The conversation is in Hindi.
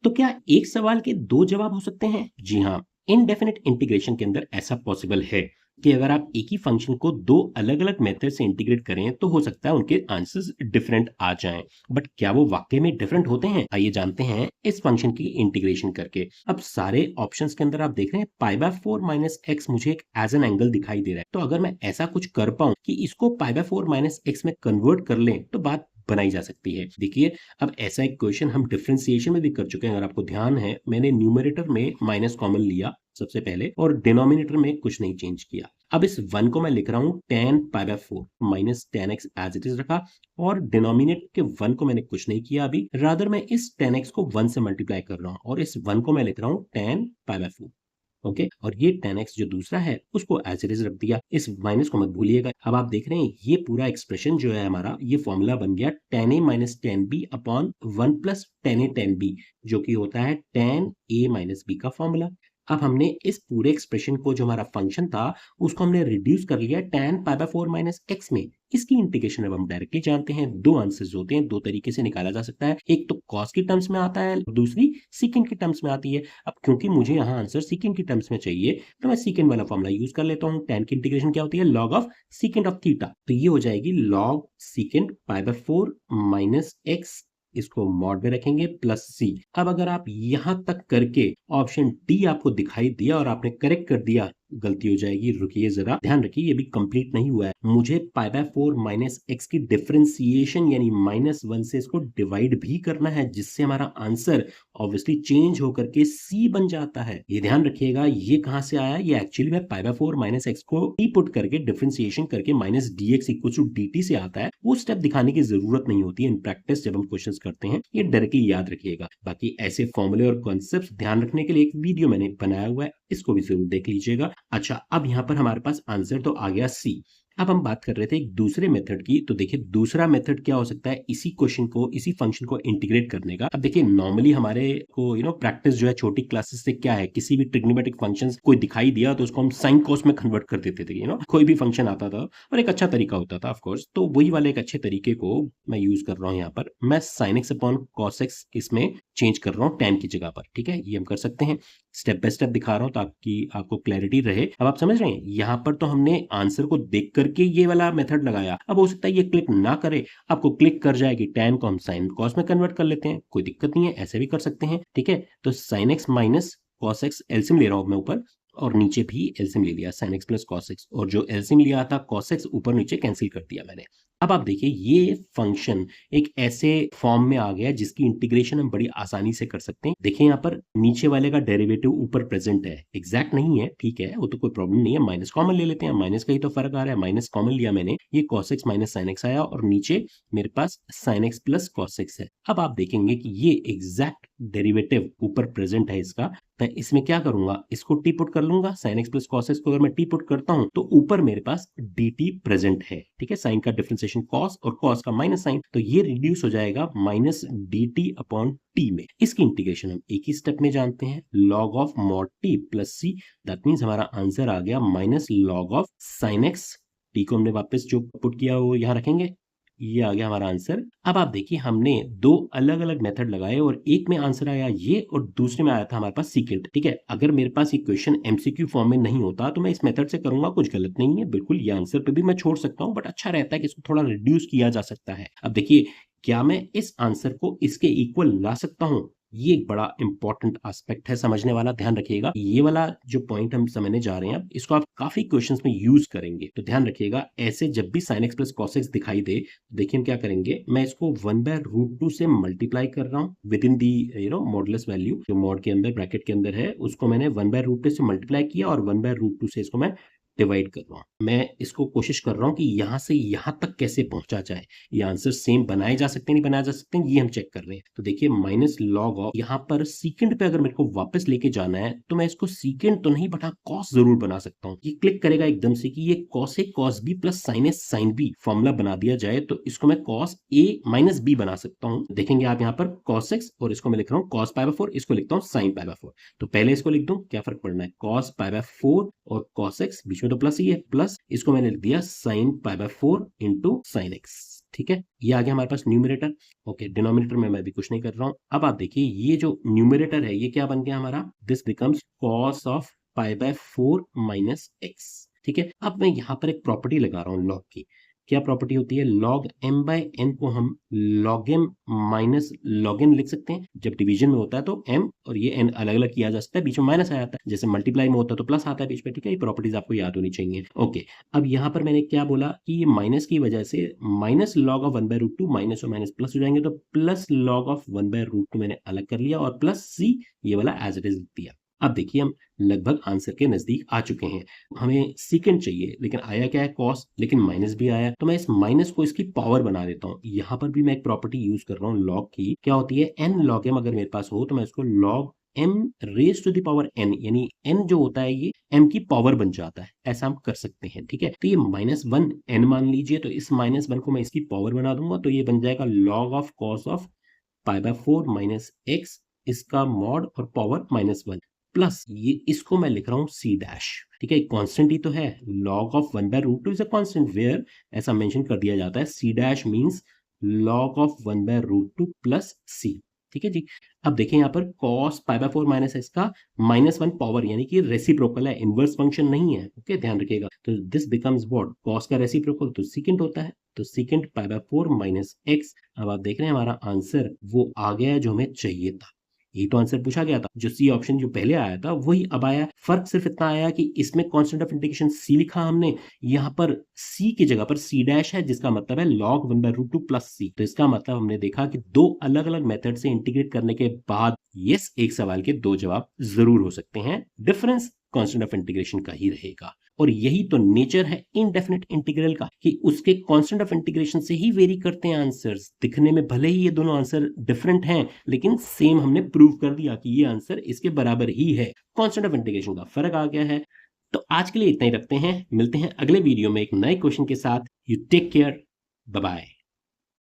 तो क्या एक सवाल के दो जवाब हो सकते हैं? जी हाँ, इनडेफिनिट इंटीग्रेशन के अंदर ऐसा पॉसिबल है कि अगर आप एक ही फंक्शन को दो अलग-अलग मेथड से इंटीग्रेट करें तो हो सकता है उनके आंसर्स डिफरेंट आ जाएं। बट क्या वो वाकई में डिफरेंट होते हैं? आइए जानते हैं इस फंक्शन की इंटीग्रेशन करके। अब सारे ऑप्शंस के अंदर आप देख रहे हैं पाई बाय 4 माइनस एक्स मुझे एक एज एन एंगल दिखाई दे रहा है। तो अगर मैं ऐसा कुछ कर पाऊं कि इसको पाई बाय 4 माइनस एक्स में कन्वर्ट कर लें तो बात बनाई जा सकती है। देखिए, अब ऐसा एक क्वेश्चन हम डिफरेंशिएशन में भी कर चुके हैं। अगर आपको ध्यान है, मैंने न्यूमरेटर में माइनस कॉमन लिया सबसे पहले और डिनोमिनेटर में कुछ नहीं चेंज किया। अब इस 1 को मैं लिख रहा हूँ tan pi by 4 minus tan x as it is रखा और डिनोमिनेटर के 1 को मैंने कुछ नहीं किया अभी, रादर मैं इस tan x को 1 से मल्टीप्लाई कर रहा हूँ और इस 1 को मैं लिख रहा हूँ tan पाई बाय 4। ओके, और ये tan x जो दूसरा है उसको एज इट इज रख दिया, इस माइनस को मत भूलिएगा। अब आप देख रहे हैं ये पूरा एक्सप्रेशन जो है हमारा, ये फॉर्मूला बन गया tan a minus tan b upon 1 plus tan a tan b, जो कि होता है tan a माइनस b का फॉर्मूला। अब हमने इस पूरे एक्सप्रेशन को, जो हमारा फंक्शन था, उसको हमने रिड्यूस कर लिया tan pi by 4 minus x में। इसकी इंटीग्रेशन अब हम डायरेक्टली जानते हैं। दो आंसर्स होते हैं, दो तरीके से निकाला जा सकता है। एक तो कॉस की टर्म्स में आता है, दूसरी सीकेंड की टर्म्स में आती है। अब क्योंकि मुझे यहाँ आंसर सीकेंड की टर्म्स में चाहिए तो मैं सीकेंड वाला फॉर्मूला यूज कर लेता हूँ। tan की इंटीग्रेशन क्या होती है? Log of सीकेंड of theta. तो ये हो जाएगी log सीकेंड pi by 4 minus x, इसको मॉड में रखेंगे प्लस सी। अब अगर आप यहां तक करके ऑप्शन डी आपको दिखाई दिया और आपने करेक्ट कर दिया, गलती हो जाएगी। रुकिए जरा, ध्यान रखिए, ये भी कंप्लीट नहीं हुआ है। मुझे पाई बाय 4 माइनस एक्स की डिफरेंशिएशन यानी -1 से इसको डिवाइड भी करना है, जिससे हमारा आंसर ऑब्वियसली चेंज होकर के सी बन जाता है। ये ध्यान रखिएगा, ये कहां से आया? ये एक्चुअली में पाई बाय 4 माइनस एक्स को टी पुट करके डिफरेंशिएशन करके minus D X equal to D T से आता है। वो स्टेप दिखाने की जरूरत नहीं होती है इन प्रैक्टिस जब हम क्वेश्चन करते हैं, ये डायरेक्टली याद रखिएगा। बाकी ऐसे फॉर्मूले और कॉन्सेप्ट ध्यान रखने के लिए एक वीडियो मैंने बनाया हुआ है, इसको भी जरूर देख लीजिएगा। अच्छा, अब यहाँ पर हमारे पास आंसर तो आ गया सी। अब हम बात कर रहे थे एक दूसरे मेथड की। तो देखिए, दूसरा मेथड क्या हो सकता है इसी क्वेश्चन को, इसी फंक्शन को इंटीग्रेट करने का। अब देखिए, नॉर्मली हमारे को प्रैक्टिस जो है छोटी क्लासेस से क्या है, किसी भी ट्रिग्नोमेट्रिक फंक्शन कोई दिखाई दिया तो उसको हम साइन कॉस में कन्वर्ट कर देते थे। कोई भी फंक्शन आता था और एक अच्छा तरीका होता था ऑफकोर्स। तो वही वाले एक अच्छे तरीके को मैं यूज कर रहा हूँ यहाँ पर। मैं sine x upon cos x इसमें चेंज कर रहा हूँ tan की जगह पर। ठीक है, ये हम कर सकते हैं। स्टेप बाय स्टेप दिखा रहा हूं ताकि आपको क्लैरिटी रहे। अब आप समझ रहे हैं, यहां पर तो हमने आंसर को देख करके ये वाला मेथड लगाया। अब हो सकता है ये क्लिक ना करे, आपको क्लिक कर जाएगी, tan को हम साइन कॉस में कन्वर्ट कर लेते हैं, कोई दिक्कत नहीं है, ऐसे भी कर सकते हैं। ठीक है, तो sine x minus cos x LCM ले रहा हूं मैं ऊपर, और नीचे भी एलसीएम ले लिया, sign x plus cos x, और जो एलसीएम लिया था कॉस एक्स ऊपर नीचे कैंसिल कर दिया मैंने। अब आप देखिए, ये फंक्शन एक ऐसे फॉर्म में आ गया जिसकी इंटीग्रेशन हम बड़ी आसानी से कर सकते हैं। देखिए, यहाँ पर नीचे वाले का डेरिवेटिव ऊपर प्रेजेंट है, एग्जैक्ट नहीं है, ठीक है, वो तो कोई प्रॉब्लम नहीं है। माइनस कॉमन ले लेते हैं, माइनस का ही तो फर्क आ रहा है। माइनस कॉमन लिया मैंने, ये cos x minus sine x आया और नीचे मेरे पास sine x plus cos x है। अब आप देखेंगे कि ये एग्जैक्ट डेरिवेटिव ऊपर प्रेजेंट है इसका। मैं इसमें क्या करूंगा, इसको टी पुट कर लूंगा। Sign x plus cos x को अगर मैं टी पुट करता हूं तो ऊपर मेरे पास डी टी प्रेजेंट है। ठीक है, साइन का डिफरेंशिएशन कॉस और कॉस का माइनस साइन, तो ये रिड्यूस हो जाएगा minus D T upon T में। इसकी इंटीग्रेशन हम एक ही स्टेप में जानते हैं, log of mod T plus C. That means हमारा आंसर आ गया minus log of sine X. T को हमने वापस जो पुट किया वो यहां रखेंगे, ये आ गया हमारा आंसर। अब आप देखिए, हमने दो अलग अलग मेथड लगाए और एक में आंसर आया ये और दूसरे में आया था हमारे पास सीकेंट। ठीक है, अगर मेरे पास ये क्वेश्चन एमसीक्यू फॉर्म में नहीं होता तो मैं इस मेथड से करूंगा, कुछ गलत नहीं है बिल्कुल, ये आंसर पे भी मैं छोड़ सकता हूं, बट अच्छा रहता है कि इसको थोड़ा रिड्यूस किया जा सकता है। अब देखिए, क्या मैं इस आंसर को इसके इक्वल ला सकता हूं? ये एक बड़ा इंपॉर्टेंट एस्पेक्ट है, समझने वाला, ध्यान रखिएगा। ये वाला जो पॉइंट हम समझने जा रहे हैं अब, इसको आप काफी क्वेश्चंस में यूज करेंगे, तो ध्यान रखिएगा। ऐसे जब भी sign x plus cos x दिखाई दे, देखिए हम क्या करेंगे, मैं इसको 1/√2 से मल्टीप्लाई कर रहा हूँ with in the modulus value, जो मॉड के अंदर ब्रैकेट के अंदर है, उसको मैंने 1/√2 से मल्टीप्लाई किया और 1/√2 से इसको मैं डिवाइड कर रहा हूँ। मैं इसको कोशिश कर रहा हूँ कि यहां से यहां तक कैसे पहुंचा जाए। ये आंसर सेम बनाए जा सकते हैं, नहीं बनाए जा सकते हैं, ये हम चेक कर रहे हैं। तो देखिए, माइनस लॉग ऑफ, यहाँ पर सीकेंड पे अगर मेरे को वापस लेके जाना है तो मैं इसको सीकेंड तो नहीं बटा कॉस जरूर बना सकता हूँ। ये क्लिक करेगा एकदम से कि ये cos A cos B plus sign A sine B formula बना दिया जाए, तो इसको मैं कॉस ए माइनस बी बना सकता हूँ। देखेंगे आप यहाँ पर कॉस एक्स, और इसको मैं लिख रहा हूँ कॉस पाई बाय 4, इसको लिखता हूँ साइन पाई बाय 4। तो पहले इसको लिख दूं, क्या फर्क पड़ना है, कॉस पाई बाय 4 और कॉस एक्स, बीच में तो प्लस ही है, प्लस इसको मैंने लिख दिया sine pi by 4 into sine x. ठीक है, ये आ गया हमारे पास न्यूमरेटर। ओके, डिनोमिनेटर में मैं भी कुछ नहीं कर रहा हूं। अब आप देखिए ये जो न्यूमरेटर है ये क्या बन गया हमारा, this becomes cos of pi by 4 minus x. ठीक है, अब मैं यहाँ पर एक प्रॉपर्टी लगा रहा हूँ लॉग की। क्या प्रॉपर्टी होती है, लॉग एम बाय एन को हम log M minus log N लिख सकते हैं। जब डिवीजन में होता है तो एम और ये एन अलग अलग किया जा सकता है, बीच में माइनस आ जाता है। जैसे मल्टीप्लाई में होता है तो प्लस आता है बीच में। ठीक है, ये प्रॉपर्टीज आपको याद होनी चाहिए। ओके, अब यहाँ पर मैंने क्या बोला कि ये माइनस की वजह से माइनस लॉग ऑफ 1/√2 माइनस और माइनस प्लस हो जाएंगे, तो प्लस लॉग ऑफ 1/√2 मैंने अलग कर लिया और प्लस सी ये वाला एज इट इज लिख दिया। अब देखिए हम लगभग आंसर के नजदीक आ चुके हैं। हमें सीकेंड चाहिए, लेकिन आया क्या है कॉस, लेकिन माइनस भी आया, तो मैं इस माइनस को इसकी पावर बना देता हूँ। यहाँ पर भी मैं एक प्रॉपर्टी यूज कर रहा हूँ लॉग की। क्या होती है, एन लॉग एम अगर मेरे पास हो तो मैं इसको log M raise to the power N, यानी एन जो होता है ये एम की पावर बन जाता है। ऐसा हम कर सकते हैं। ठीक है, तो ये -1 एन मान लीजिए, तो इस -1 को मैं इसकी पावर बना दूंगा, तो ये बन जाएगा log of cos of pi by 4 minus x, इसका मॉड और पावर -1 प्लस ये इसको मैं लिख रहा हूं सी डैश। ठीक है, कांस्टेंट ही तो है, log of 1/√2 is a constant where ऐसा मेंशन कर दिया जाता है C dash means log of 1/√2 plus C. ठीक है जी, अब देखें यहाँ पर cos pi by 4 minus x का -1 पावर, यानी कि रेसिप्रोकल है, इनवर्स फंक्शन नहीं है। ओके, ध्यान रखिएगा। तो दिस बिकम्स व्हाट, cos का रेसिप्रोकल तो सीकेंट होता है, तो secant pi by 4 minus x. अब आप देख रहे हैं हमारा आंसर वो आ गया है जो हमें चाहिए था। यही तो आंसर पूछा गया था, जो सी ऑप्शन जो पहले आया था वही अब आया। फर्क सिर्फ इतना आया कि इसमें कांस्टेंट ऑफ इंटीग्रेशन सी लिखा हमने, यहाँ पर सी की जगह पर सी डैश है, जिसका मतलब है log 1/√2 प्लस सी। तो इसका मतलब हमने देखा कि दो अलग अलग मेथड से इंटीग्रेट करने के बाद यस एक सवाल के दो जवाब जरूर हो सकते हैं, डिफरेंस कांस्टेंट ऑफ इंटीग्रेशन का ही रहेगा। और यही तो नेचर है इनडेफिनेट इंटीग्रल का, कि उसके कांस्टेंट ऑफ इंटीग्रेशन से ही वेरी करते हैं आंसर्स। दिखने में भले ही ये दोनों आंसर डिफरेंट हैं, लेकिन सेम हमने प्रूव कर दिया कि ये आंसर इसके बराबर ही है। कांस्टेंट ऑफ इंटीग्रेशन का फर्क आ गया है। तो आज के लिए इतना ही रखते हैं, मिलते हैं अगले वीडियो में एक नए क्वेश्चन के साथ। You take care, bye bye.